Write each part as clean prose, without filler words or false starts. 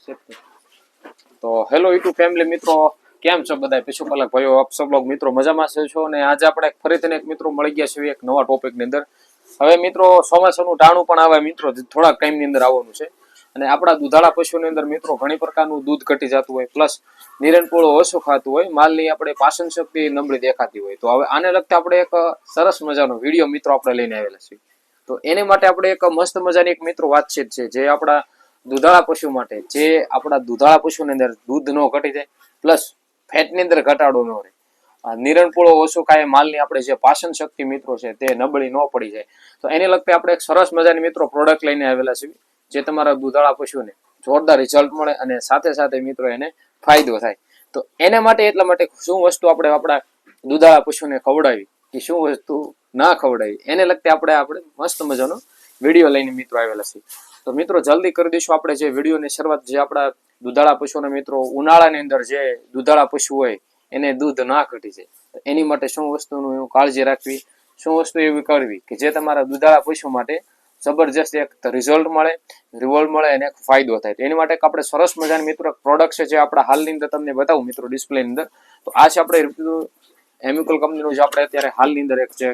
તો hello YouTube family મિત્રો, કેમ છો બધા પશુપાલક ભાઈઓ? આપ સબ લોગ મિત્રો મજામાં છો અને આજે આપણે ફરીથી એક મિત્રો મળી ગયા છે એક નવા ટોપિકની અંદર. હવે મિત્રો ચોમાસાનું ટાણું પણ આવે મિત્રો થોડાક ટાઈમની અંદર આવવાનું છે અને આપણા દૂધાળા પશુની અંદર મિત્રો ઘણી પ્રકારનું દૂધ ઘટી જતું હોય, પ્લસ નિરણપોળો ઓછું ખાતું હોય, માલની આપણે પાચન શક્તિ નબળી દેખાતી હોય. તો હવે આને લગતા આપણે એક સરસ મજાનો વિડીયો મિત્રો આપણે લઈને આવેલા છીએ. તો એને માટે આપણે એક મસ્ત મજાની એક મિત્રો વાતચીત છે જે આપણા દૂધાળા પશુ માટે, જે આપણા દૂધાળા પશુની અંદર દૂધ નો ઘટી જાય, પ્લસ ફેટની અંદર ઘટાડો ન રહે, નિરણપોળો ઓછો ખાય, માલની આપણે જે પાચન શક્તિ મિત્રો છે તે નબળી ન પડી જાય. તો એને લગતા આપણે એક સરસ મજાની મિત્રો પ્રોડક્ટ લઈને આવેલા છીએ જે તમારા દૂધાળા પશુને જોરદાર રિઝલ્ટ મળે અને સાથે સાથે મિત્રો એને ફાયદો થાય. તો એને માટે એટલા માટે શું વસ્તુ આપણે આપણા દૂધાળા પશુને ખવડાવી કે શું વસ્તુ ના ખવડાવી, એને લગતી આપણે મસ્ત મજાનો વિડીયો લઈને મિત્રો આવેલા છીએ. તો મિત્રો જલ્દી કરી દઈશું આપણે જે વિડીયોની શરૂઆત. જે આપણા દૂધાળા પશુના મિત્રો ઉનાળાની અંદર જે દૂધાળા પશુ હોય એને દૂધ ના ઘટી જાય, એની માટે શું વસ્તુનું કાળજી રાખવી, શું વસ્તુ એવી કરવી કે જે તમારા દૂધાળા પશુ માટે જબરજસ્ત એક રિઝલ્ટ મળે, રિવોલ્વ મળે અને એક ફાયદો થાય. તો એની માટે આપણે સરસ મજાની મિત્રો પ્રોડક્ટ છે જે આપણા હાલની અંદર તમને બતાવું મિત્રો ડિસ્પ્લેની અંદર. તો આ છે આપણે એમ્યુકલ કંપનીનું જે આપણે અત્યારે હાલની અંદર એક છે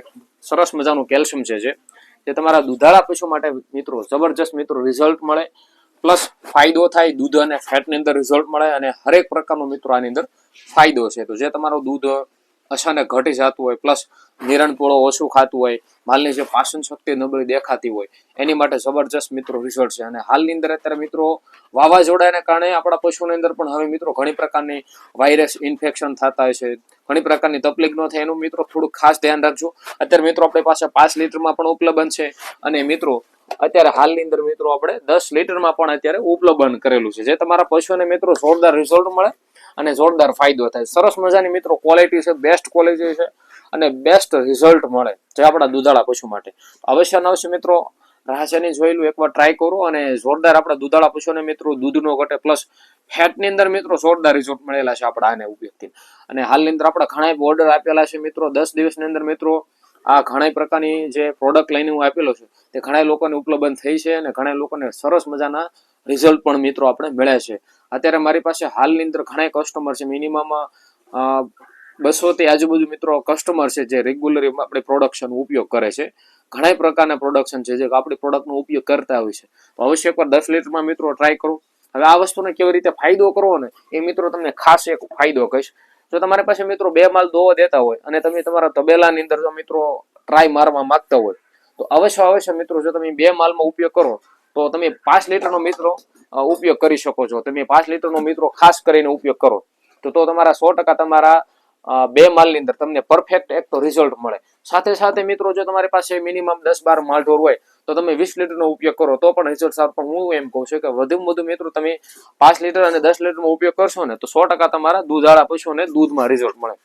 સરસ મજાનું કેલ્શિયમ છે જે તમારા દૂધાળા પશુ માટે મિત્રો જબરજસ્ત મિત્રો રિઝલ્ટ મળે, પ્લસ ફાયદો થાય, દૂધ અને ફેટની અંદર રિઝલ્ટ મળે અને હરેક પ્રકારનો મિત્રો આની અંદર ફાયદો છે. તો જે તમારું દૂધ અચાનક ઘટી જતું હોય, પ્લસ નિરણપોળો ઓછું ખાતું હોય, માલની જે પાચન શક્તિ નબળી દેખાતી હોય, એની માટે જબરજસ્ત મિત્રો રિઝલ્ટ છે. અને હાલની અંદર અત્યારે મિત્રો વાવાઝોડાને કારણે આપણા પશુની અંદર પણ હવે મિત્રો ઘણી પ્રકારની વાયરસ ઇન્ફેક્શન થતા હોય છે, ઘણી પ્રકારની તકલીફ ન થાય એનું મિત્રો થોડું ખાસ ધ્યાન રાખજો. અત્યારે મિત્રો આપણી પાસે 5 લીટરમાં પણ ઉપલબ્ધ છે અને મિત્રો અત્યારે હાલની અંદર મિત્રો આપણે 10 લીટરમાં પણ અત્યારે ઉપલબ્ધ કરેલું છે, જે તમારા પશુને મિત્રો જોરદાર રિઝલ્ટ મળે અને જોરદાર ફાયદો થાય. સરસ મજાની મિત્રો ક્વોલિટી છે, બેસ્ટ ક્વોલિટી છે અને બેસ્ટ રિઝલ્ટ મળે જે આપણા દૂધાળા પશુ માટે. અવશ્ય ન અવશ્ય મિત્રો રાહસાની જોયેલું એકવાર ટ્રાય કરો અને જોરદાર આપણા દૂધાળા પશુને મિત્રો દૂધ નો ઘટે, પ્લસ ફેટની અંદર મિત્રો જોરદાર રિઝલ્ટ મળેલા છે આપણા આને ઉપયોગથી. અને હાલની અંદર આપણા ઘણા ઓર્ડર આપેલા છે મિત્રો 10 દિવસની અંદર મિત્રો આ ઘણા પ્રકારની જે પ્રોડક્ટ લઈને હું આપેલો છું તે ઘણા લોકોને ઉપલબ્ધ થઈ છે અને ઘણા લોકોને સરસ મજાના રિઝલ્ટ પણ મિત્રો આપણે મળ્યા છે. અત્યારે મારી પાસે હાલની અંદર ઘણા કસ્ટમર છે, મિનિમમ 200 થી આજુબાજુ મિત્રો કસ્ટમર છે જે રેગ્યુલર આપણે પ્રોડક્શન ઉપયોગ કરે છે. ઘણા પ્રકારના પ્રોડક્શન છે જે આપણી પ્રોડક્ટનો ઉપયોગ કરતા હોય છે. તો અવશ્ય એકવાર 10 લીટરમાં મિત્રો ટ્રાય કરો. હવે આ વસ્તુને કેવી રીતે ફાયદો કરવો ને એ મિત્રો તમને ખાસ એક ફાયદો કહીશ. જો તમારી પાસે મિત્રો 2 માલ દોવા દેતા હોય અને તમે તમારા તબેલાની અંદર જો મિત્રો ટ્રાય મારવા માંગતા હોય તો અવશ્ય મિત્રો જો તમે 2 માલમાં ઉપયોગ કરો તો તમે 5 લીટરનો મિત્રો ઉપયોગ કરી શકો છો. તમે 5 લીટરનો મિત્રો ખાસ કરીને ઉપયોગ કરો તો તમારા 100% તમારા 2 માલની અંદર તમને પરફેક્ટ એક તો રિઝલ્ટ મળે. સાથે સાથે મિત્રો જો તમારી પાસે મિનિમમ 10-12 માલ ઢોર હોય તો તમે 20 લીટરનો ઉપયોગ કરો તો પણ રિઝલ્ટ સારું. પણ હું એમ કહું છું કે વધુમાં વધુ મિત્રો તમે 5 લીટર અને 10 લીટરનો ઉપયોગ કરશો ને તો 100% તમારા દૂધાળા પશુને દૂધમાં રિઝલ્ટ મળે.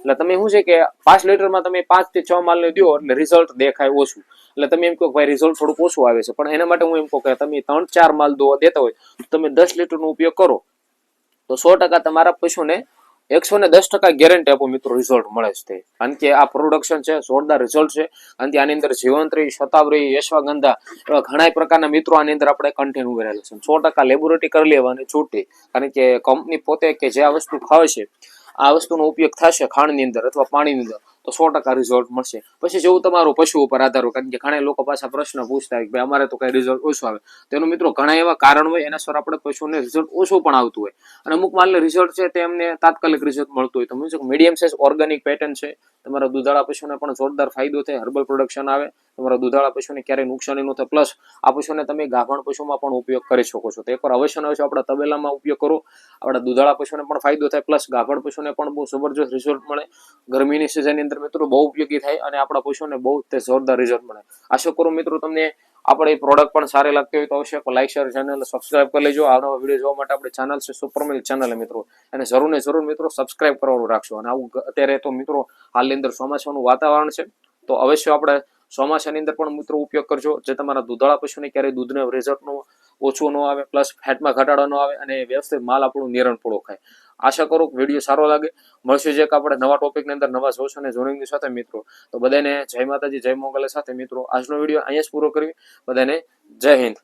એટલે તમે શું છે કે 5 લીટરમાં તમે 5 થી 6 માલને દો એટલે રિઝલ્ટ દેખાય ઓછું. એટલે તમે એમ કહો ભાઈ રિઝલ્ટ થોડુંક ઓછું આવે છે, પણ એના માટે હું એમ કહું કે તમે 3-4 માલ દોવા દેતા હોય તો તમે 10 લીટરનો ઉપયોગ કરો તો 100% તમારા પશુને 110% ગેરંટી આપો મિત્રો રિઝલ્ટ મળે છે. કારણ કે આ પ્રોડક્શન છે, જોરદાર રિઝલ્ટ છે. કારણ કે આની અંદર જીવંત્રી, શતાવરી, યશવાગંધા એવા ઘણા પ્રકારના મિત્રો આની અંદર આપણે કન્ટેન્ટ ઉમેરેલા છે. 100% લેબોરેટરી કરી લેવાની છૂટી, કારણ કે કંપની પોતે કે જે આ વસ્તુ ખાવે છે આ વસ્તુનો ઉપયોગ થશે ખાંડની અંદર અથવા પાણીની અંદર તો 100% રિઝલ્ટ મળશે. પછી જેવું તમારું પશુ ઉપર આધાર હોય, કારણ કે ઘણા લોકો પાછા પ્રશ્ન પૂછતા હોય કે ભાઈ અમારે તો કઈ રિઝલ્ટ ઓછું આવે. તેનું મિત્રો ઘણા એવા કારણ હોય એના સર આપણે પશુને રિઝલ્ટ ઓછું પણ આવતું હોય અને અમુક માલને રિઝલ્ટ છે તે એમને તાત્કાલિક રિઝલ્ટ મળતું હોય. તો મીડિયમ સાઇઝ ઓર્ગેનિક પેટર્ન છે, તમારા દૂધાળા પશુને પણ જોરદાર ફાયદો થાય, હર્બલ પ્રોડક્શન આવે, તમારા દૂધાળા પશુને ક્યારેય નુકસાની ન થાય, પ્લસ આ પશુને તમે ગાભણ પશુમાં પણ ઉપયોગ કરી શકો છો. તો એકવાર અવશ્ય આપણા તબેલામાં ઉપયોગ કરો, આપણા દૂધાળા પશુને પણ ફાયદો થાય, પ્લસ ગાભણ પશુને પણ બહુ જબરજસ્ત રિઝલ્ટ મળે. ગરમીની સિઝનની અંદર મિત્રો બહુ ઉપયોગી થાય અને આપણા પશુને બહુ જોરદાર રિઝલ્ટ મળે. આશા કરું મિત્રો તમને આપણે પ્રોડક્ટ પણ સારી લાગતી હોય તો અવશ્ય લાઈક, શેર, ચેનલ સબસ્ક્રાઇબ કરી લેજો. આવનારા વિડીયો જોવા માટે આપણી ચેનલ છે સુપર મિલ્ક ચેનલ મિત્રો, અને જરૂર ને જરૂર મિત્રો સબસ્ક્રાઇબ કરવાનું રાખશો. અને આવું અત્યારે તો મિત્રો હાલની અંદર ચોમાસાનું વાતાવરણ છે તો અવશ્ય આપણે ચોમાસાની અંદર પણ મિત્રો ઉપયોગ કરજો જે તમારા દૂધાળા પશુને ક્યારેય દૂધના રિઝલ્ટનું ઓછું ન આવે, પ્લસ ફેટમાં ઘટાડો ન આવે અને વ્યવસ્થિત માલ આપણું નિરણપોળો ખાય. આશા કરું વિડીયો સારો લાગે. મળશે જે આપણે નવા ટોપિકની અંદર નવા જોશ અને જોઈનિંગની સાથે મિત્રો. તો બધાને જય માતાજી, જય મોગલ સાથે મિત્રો આજનો વિડીયો અહીંયા જ પૂરો કરવી. બધાને જય હિન્દ.